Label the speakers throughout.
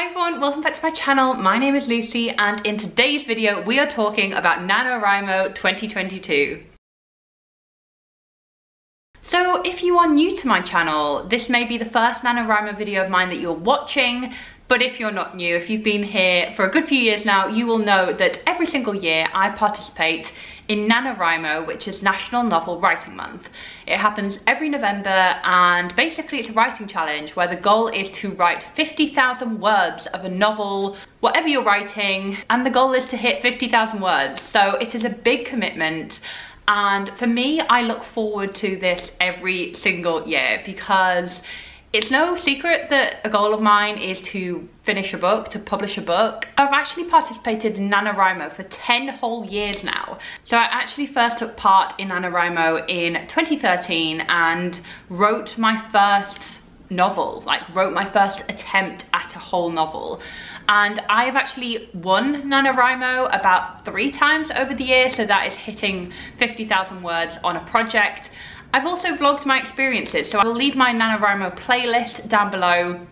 Speaker 1: Hi everyone, welcome back to my channel. My name is Lucy and in today's video we are talking about NaNoWriMo 2022. So if you are new to my channel, this may be the first NaNoWriMo video of mine that you're watching, but if you're not new, if you've been here for a good few years now, you will know that every single year I participate in NaNoWriMo, which is National Novel Writing Month. It happens every November and basically it's a writing challenge where the goal is to write 50,000 words of a novel, whatever you're writing, and the goal is to hit 50,000 words. So it is a big commitment. And for me, I look forward to this every single year because it's no secret that a goal of mine is to finish a book, to publish a book. I've actually participated in NaNoWriMo for 10 whole years now. So I actually first took part in NaNoWriMo in 2013 and wrote my first novel, wrote my first attempt at a whole novel. And I've actually won NaNoWriMo about 3 times over the year, so that is hitting 50,000 words on a project. I've also vlogged my experiences, so I will leave my NaNoWriMo playlist down below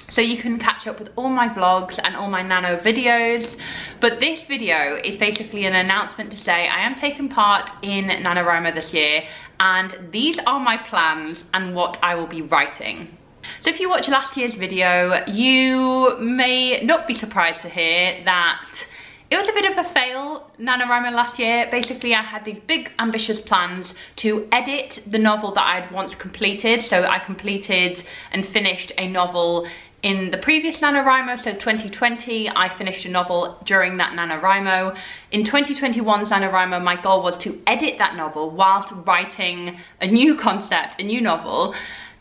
Speaker 1: so you can catch up with all my vlogs and all my nano videos. But this video is basically an announcement to say I am taking part in NaNoWriMo this year and these are my plans and what I will be writing. So if you watched last year's video, you may not be surprised to hear that it was a bit of a fail, NaNoWriMo last year. Basically, I had these big ambitious plans to edit the novel that I'd once completed. So I completed and finished a novel in the previous NaNoWriMo, so 2020, I finished a novel during that NaNoWriMo. In 2021's NaNoWriMo, my goal was to edit that novel whilst writing a new concept, a new novel.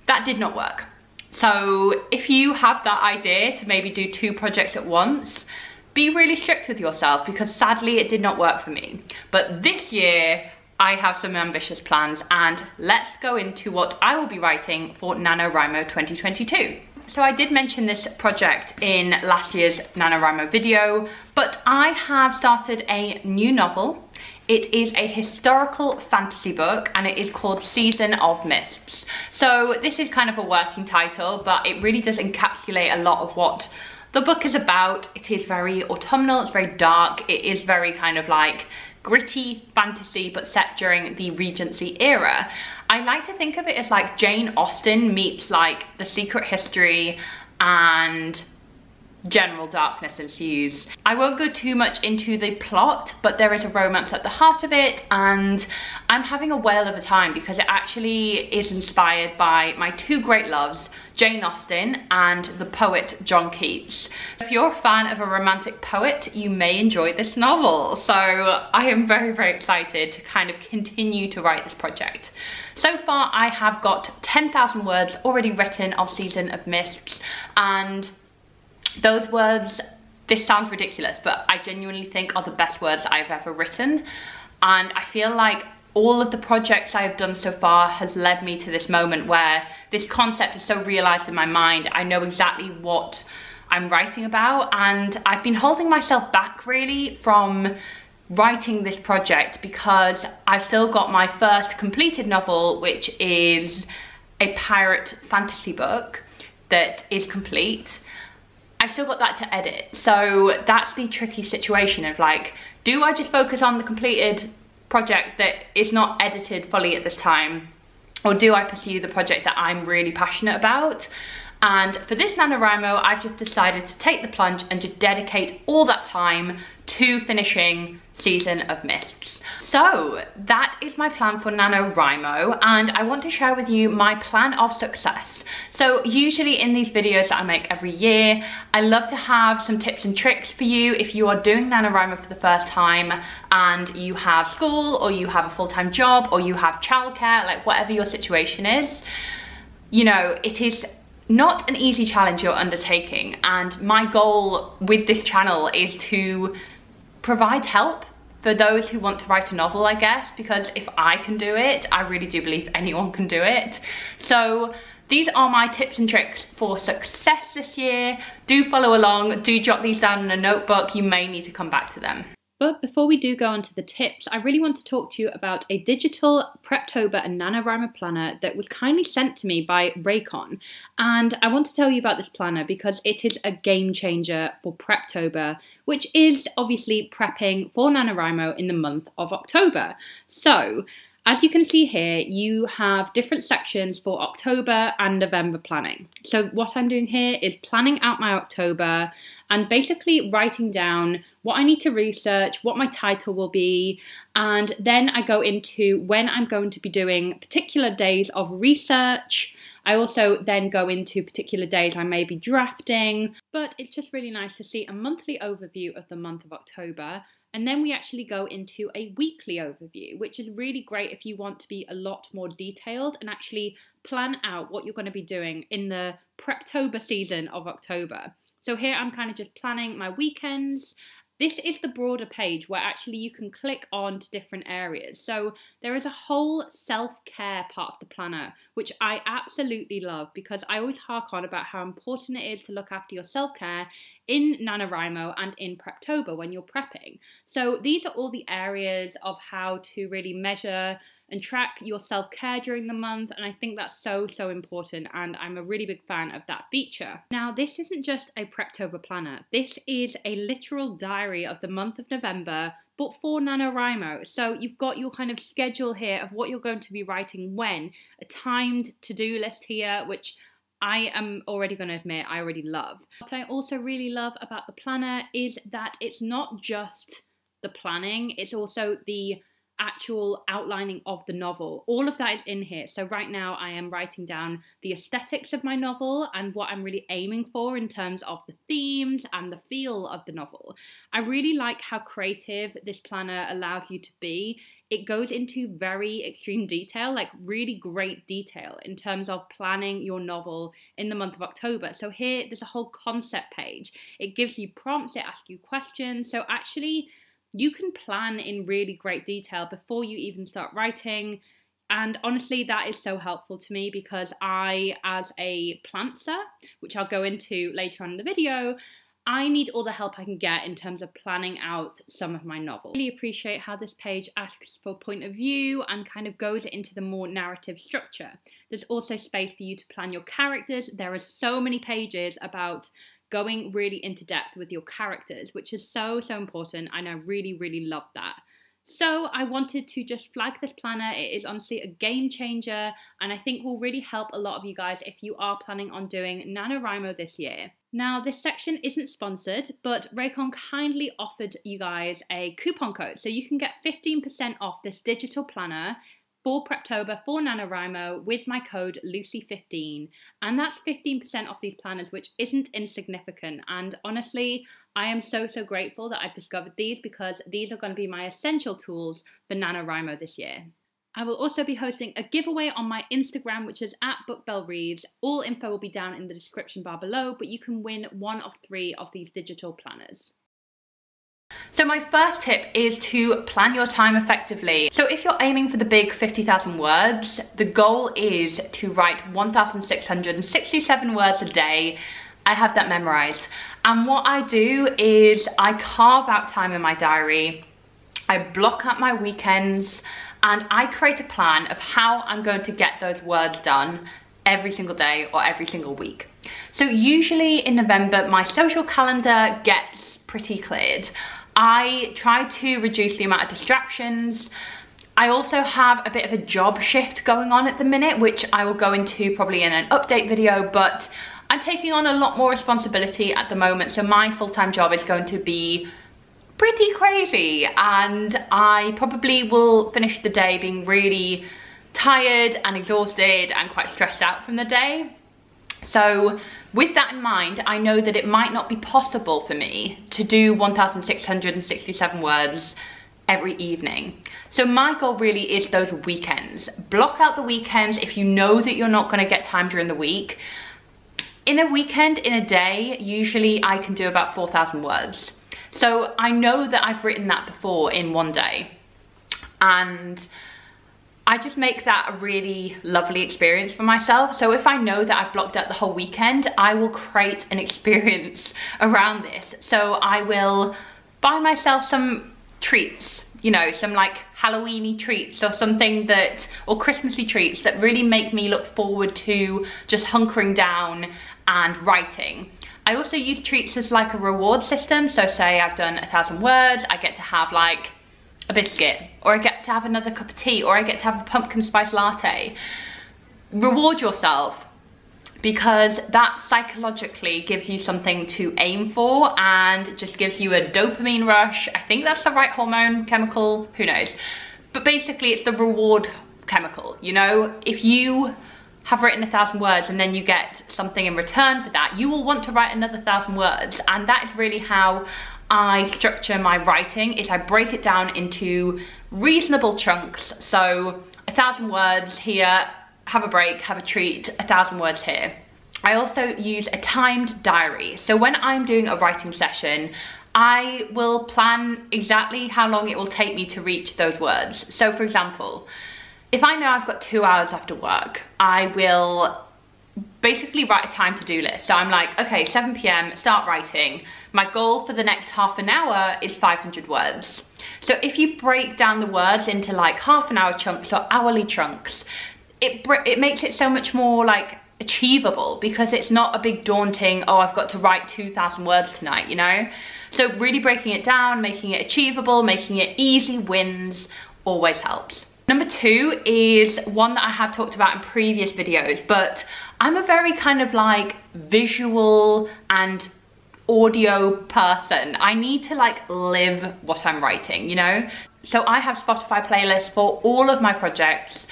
Speaker 1: That did not work. So if you have that idea to maybe do 2 projects at once, be really strict with yourself because sadly it did not work for me. But this year I have some ambitious plans and let's go into what I will be writing for NaNoWriMo 2022. So I did mention this project in last year's NaNoWriMo video, but I have started a new novel. It is a historical fantasy book and it is called Season of Mists. So this is kind of a working title, but it really does encapsulate a lot of what the book is about. It is very autumnal, it's very dark, it is very kind of like gritty fantasy but set during the Regency era. I like to think of it as like Jane Austen meets like The Secret History and general darkness ensues. I won't go too much into the plot, but there is a romance at the heart of it and I'm having a whale of a time because it actually is inspired by my 2 great loves, Jane Austen and the poet John Keats. If you're a fan of a romantic poet, you may enjoy this novel. So I am very, very excited to kind of continue to write this project. So far I have got 10,000 words already written of Season of Mists, and those words, this sounds ridiculous, but I genuinely think are the best words I've ever written. And I feel like all of the projects I have done so far has led me to this moment where this concept is so realized in my mind. I know exactly what I'm writing about and I've been holding myself back really from writing this project because I've still got my first completed novel, which is a pirate fantasy book that is complete. I've still got that to edit. So that's the tricky situation of like, do I just focus on the completed project that is not edited fully at this time? Or do I pursue the project that I'm really passionate about? And for this NaNoWriMo, I've just decided to take the plunge and just dedicate all that time to finishing Season of Mists. So that is my plan for NaNoWriMo and I want to share with you my plan of success. So usually in these videos that I make every year, I love to have some tips and tricks for you if you are doing NaNoWriMo for the first time and you have school or you have a full-time job or you have childcare, like whatever your situation is. You know, it is not an easy challenge you're undertaking and my goal with this channel is to provide help for those who want to write a novel, I guess, because if I can do it, I really do believe anyone can do it. So these are my tips and tricks for success this year. Do follow along, do jot these down in a notebook, you may need to come back to them. But before we do go on to the tips, I really want to talk to you about a digital Preptober NaNoWriMo planner that was kindly sent to me by Wracon. And I want to tell you about this planner because it is a game changer for Preptober, which is obviously prepping for NaNoWriMo in the month of October. So, as you can see here, you have different sections for October and November planning. So what I'm doing here is planning out my October and basically writing down what I need to research, what my title will be, and then I go into when I'm going to be doing particular days of research. I also then go into particular days I may be drafting, but it's just really nice to see a monthly overview of the month of October. And then we actually go into a weekly overview, which is really great if you want to be a lot more detailed and actually plan out what you're going to be doing in the Preptober season of October. So here I'm kind of just planning my weekends. This is the broader page where actually you can click on to different areas. So there is a whole self-care part of the planner, which I absolutely love because I always hark on about how important it is to look after your self-care in NaNoWriMo and in Preptober when you're prepping. So these are all the areas of how to really measure and track your self-care during the month, and I think that's so important, and I'm a really big fan of that feature. Now, this isn't just a Preptober planner, this is a literal diary of the month of November, but for NaNoWriMo. So you've got your kind of schedule here of what you're going to be writing when, a timed to-do list here, which I am already going to admit I already love. What I also really love about the planner is that it's not just the planning, it's also the actual outlining of the novel. All of that is in here. So right now I am writing down the aesthetics of my novel and what I'm really aiming for in terms of the themes and the feel of the novel. I really like how creative this planner allows you to be. It goes into very extreme detail, like really great detail in terms of planning your novel in the month of October. So here there's a whole concept page. It gives you prompts, it asks you questions. So actually you can plan in really great detail before you even start writing. And honestly, that is so helpful to me because I, as a plantser, which I'll go into later on in the video, I need all the help I can get in terms of planning out some of my novels. I really appreciate how this page asks for point of view and kind of goes into the more narrative structure. There's also space for you to plan your characters. There are so many pages about going really into depth with your characters, which is so important, and I really love that. So I wanted to just flag this planner. It is honestly a game changer, and I think will really help a lot of you guys if you are planning on doing NaNoWriMo this year. Now, this section isn't sponsored, but Wracon kindly offered you guys a coupon code, so you can get 15% off this digital planner for Preptober for NaNoWriMo with my code Lucy15, and that's 15% off these planners, which isn't insignificant. And honestly, I am so grateful that I've discovered these because these are going to be my essential tools for NaNoWriMo this year. I will also be hosting a giveaway on my Instagram, which is @BookBelleReads. All info will be down in the description bar below, but you can win one of 3 of these digital planners. So my first tip is to plan your time effectively. So if you're aiming for the big 50,000 words, the goal is to write 1,667 words a day. I have that memorized. And what I do is I carve out time in my diary, I block out my weekends, and I create a plan of how I'm going to get those words done every single day or every single week. So usually in November, my social calendar gets pretty cleared. I try to reduce the amount of distractions. I also have a bit of a job shift going on at the minute, which I will go into probably in an update video, but I'm taking on a lot more responsibility at the moment. So my full-time job is going to be pretty crazy, and I probably will finish the day being really tired and exhausted and quite stressed out from the day. So with that in mind, I know that it might not be possible for me to do 1,667 words every evening. So my goal really is those weekends. Block out the weekends if you know that you're not going to get time during the week. In a weekend, in a day, usually I can do about 4,000 words. So I know that I've written that before in one day. And I just make that a really lovely experience for myself. So if I know that I've blocked out the whole weekend, I will create an experience around this. So I will buy myself some treats, you know, some like Halloweeny treats or something that, or Christmassy treats that really make me look forward to just hunkering down and writing. I also use treats as like a reward system. So say I've done 1,000 words, I get to have like a biscuit, or I get to have another cup of tea, or I get to have a pumpkin spice latte. Reward yourself, because that psychologically gives you something to aim for and just gives you a dopamine rush. I think that's the right hormone, chemical, who knows. But basically it's the reward chemical, you know? If you have written 1,000 words and then you get something in return for that, you will want to write another 1,000 words. And that is really how I structure my writing, is I break it down into reasonable chunks. So 1,000 words here, have a break, have a treat, 1,000 words here. I also use a timed diary. So when I'm doing a writing session, I will plan exactly how long it will take me to reach those words. So for example, if I know I've got 2 hours after work, I will basically write a time to-do list. So I'm like, okay, 7 p.m, start writing. My goal for the next half an hour is 500 words. So if you break down the words into like half an hour chunks or hourly chunks, it makes it so much more like achievable, because it's not a big daunting, oh, I've got to write 2,000 words tonight, you know? So really breaking it down, making it achievable, making it easy wins always helps. Number 2 is one that I have talked about in previous videos, but I'm a very kind of like visual and audio person. I need to like live what I'm writing, you know? So I have Spotify playlists for all of my projects,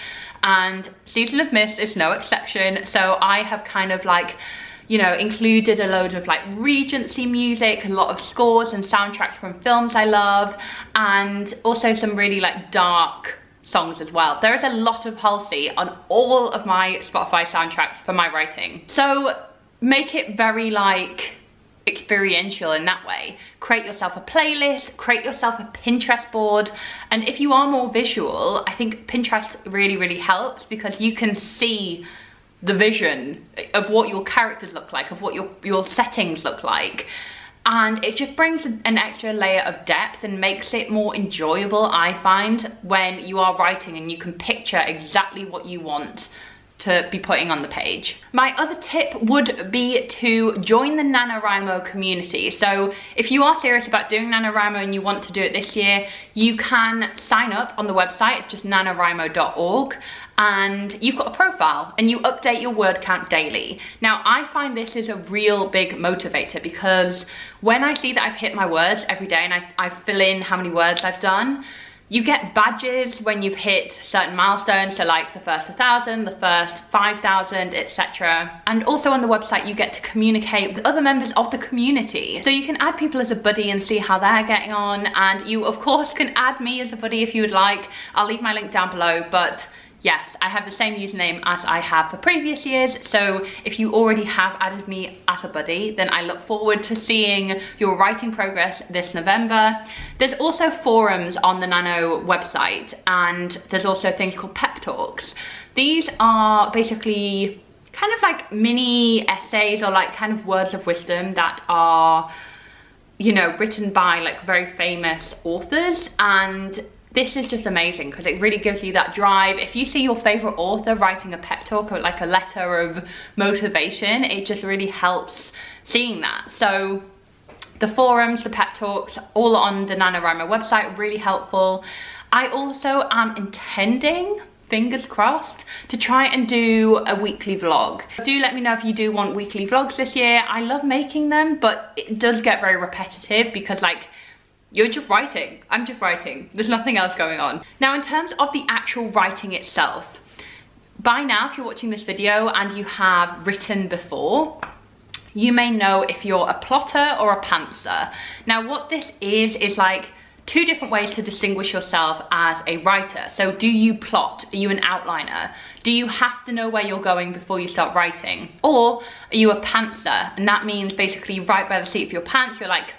Speaker 1: and Season of Mist is no exception. So I have kind of like, you know, included a load of like Regency music, a lot of scores and soundtracks from films I love, and also some really like dark songs as well. There is a lot of Halsey on all of my Spotify soundtracks for my writing. So make it very like experiential in that way. Create yourself a playlist, create yourself a Pinterest board. And if you are more visual, I think Pinterest really helps, because you can see the vision of what your characters look like, of what your settings look like. And it just brings an extra layer of depth and makes it more enjoyable, I find, when you are writing and you can picture exactly what you want to be putting on the page. My other tip would be to join the NaNoWriMo community. So if you are serious about doing NaNoWriMo and you want to do it this year, you can sign up on the website. It's just nanowrimo.org, and you've got a profile and you update your word count daily. Now I find this is a real big motivator, because when I see that I've hit my words every day and I fill in how many words I've done, you get badges when you've hit certain milestones, so like the first 1,000, the first 5,000, etc. And also on the website you get to communicate with other members of the community. So you can add people as a buddy and see how they're getting on, and you of course can add me as a buddy if you would like. I'll leave my link down below, but yes, I have the same username as I have for previous years, so if you already have added me as a buddy, then I look forward to seeing your writing progress this November. There's also forums on the Nano website, and there's also things called pep talks. These are basically kind of like mini essays, or like kind of words of wisdom that are, you know, written by like very famous authors, and this is just amazing because it really gives you that drive. If you see your favorite author writing a pep talk or like a letter of motivation, it just really helps seeing that. So the forums, the pep talks, all on the NaNoWriMo website, really helpful. I also am intending, fingers crossed, to try and do a weekly vlog. Do let me know if you do want weekly vlogs this year. I love making them, but it does get very repetitive because like, you're just writing, I'm just writing. There's nothing else going on. Now in terms of the actual writing itself, by now if you're watching this video and you have written before, you may know if you're a plotter or a pantser. Now what this is like two different ways to distinguish yourself as a writer. So do you plot? Are you an outliner? Do you have to know where you're going before you start writing? Or are you a pantser? And that means basically you write by the seat of your pants. You're like,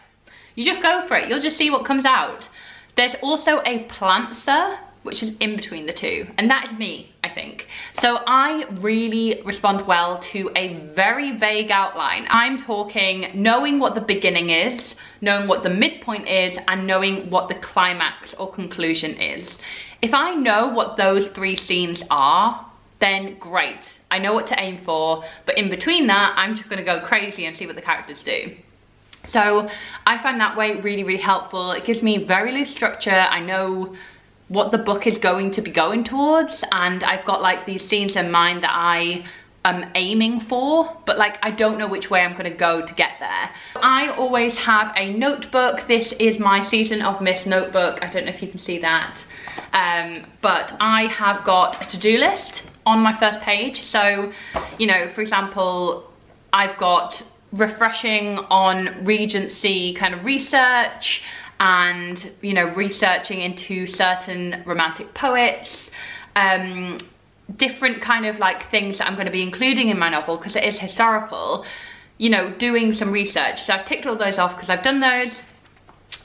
Speaker 1: you just go for it, you'll just see what comes out. There's also a plantser, which is in between the two. And that is me, I think. So I really respond well to a very vague outline. I'm talking knowing what the beginning is, knowing what the midpoint is, and knowing what the climax or conclusion is. If I know what those three scenes are, then great. I know what to aim for, but in between that, I'm just gonna go crazy and see what the characters do. So I find that way really, really helpful. It gives me very loose structure. I know what the book is going to be going towards, and I've got like these scenes in mind that I am aiming for, but like I don't know which way I'm gonna go to get there. I always have a notebook. This is my Season of Mist notebook. I don't know if you can see that, but I have got a to-do list on my first page. So, you know, for example, I've got refreshing on Regency kind of research, and, you know, researching into certain romantic poets, different kind of like things that I'm going to be including in my novel because it is historical, you know, doing some research. So I've ticked all those off because I've done those.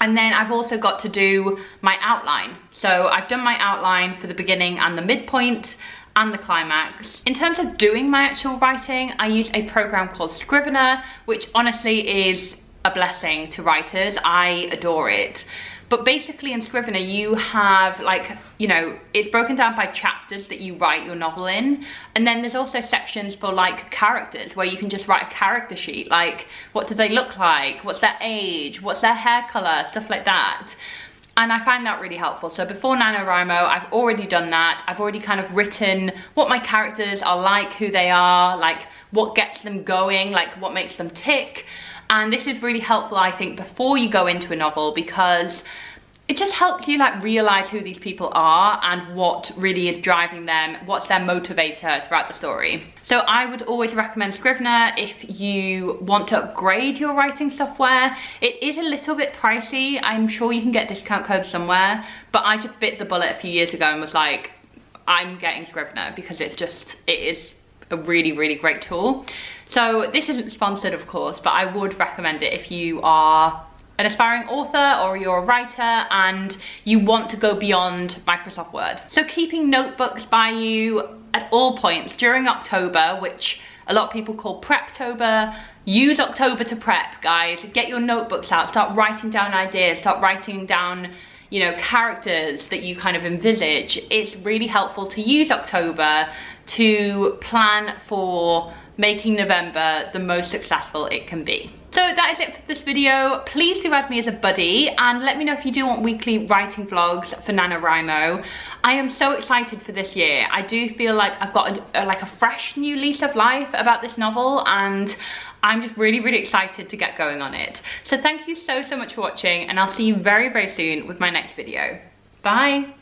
Speaker 1: And then I've also got to do my outline. So I've done my outline for the beginning and the midpoint and the climax. In terms of doing my actual writing, I use a program called Scrivener, which honestly is a blessing to writers. I adore it. But basically in Scrivener, you have like, you know, it's broken down by chapters that you write your novel in. And then there's also sections for like characters where you can just write a character sheet. Like, what do they look like? What's their age? What's their hair color? Stuff like that. And I find that really helpful. So before NaNoWriMo, I've already done that. I've already kind of written what my characters are like, who they are, like what gets them going, like what makes them tick. And this is really helpful, I think, before you go into a novel, because it just helps you like realize who these people are and what really is driving them, what's their motivator throughout the story. So I would always recommend Scrivener if you want to upgrade your writing software. It is a little bit pricey. I'm sure you can get discount codes somewhere, but I just bit the bullet a few years ago and was like, I'm getting Scrivener because it is a really, really great tool. So this isn't sponsored, of course, but I would recommend it if you are an aspiring author or you're a writer and you want to go beyond Microsoft Word. So keeping notebooks by you at all points during October, which a lot of people call Preptober. Use October to prep, guys. Get your notebooks out, start writing down ideas, start writing down, you know, characters that you kind of envisage. It's really helpful to use October to plan for making November the most successful it can be. So that is it for this video. Please do add me as a buddy and let me know if you do want weekly writing vlogs for NaNoWriMo. I am so excited for this year. I do feel like I've got like a fresh new lease of life about this novel, and I'm just really, really excited to get going on it. So thank you so much for watching, and I'll see you very, very soon with my next video. Bye.